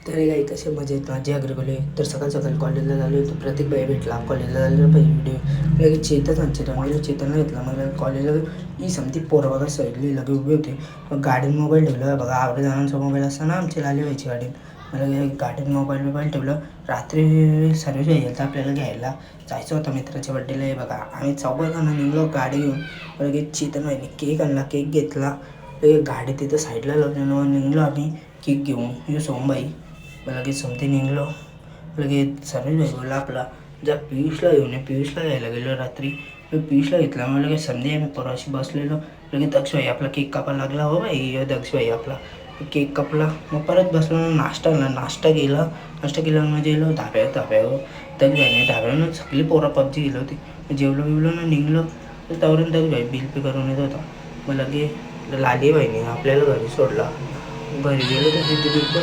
तरी काही कसे मजेत माझे अग्रगोले. तर सकाळ सकाळी कॉलेजला झालो तर प्रत्येक बाई भेटला. कॉलेजला झालेला पहिली व्हिडिओ लगेच चेतनला घेतला. मग कॉलेजला ही समती पोरं बघा साईडली लगे उभे होते. मग गाडीत मोबाईल ठेवला. बघा 11 जणांचा मोबाईल असताना आमची लाली व्हायची गाडीत. मला गाडीत मोबाईल ठेवलं. रात्री सर्विस यायचं आपल्याला घ्यायला जायचं होतं मित्राच्या बड्डेला. हे बघा आम्ही 4 जण निघलो गाडी घेऊन. लगेच चेतन भाईने केक आणला, केक घेतला. गाडी तिथं साईडला लावल्यानं निघलो आम्ही केक घेऊन. हे सोमबाई लगेच समती निघलो. लगेच सर्विस भाई बोलला आपला जा पियुषला घेऊन ये. पियुषला घ्यायला गेलो रात्री. पियुषला घेतला. मग लगेच संधी आम्ही परवाशी बसलेलो. लगेच दक्षभाई आपला केक कापायला लागला. हो भाई दक्षभाई आपला केक कापला. मग परत बसलो. नाश्ता केला मग गेलो धाब्यावर. दक्षभाईने धाब्यावरून सगळी पोरं पबजी गेलो होती. जेवलो ना निघलो. तर त्यावरून दक्षभाई बिल पे करून येत होता. मग लगे लाली भाईने आपल्याला घरी सोडला. घरी गेलो तर तिथे बिल पे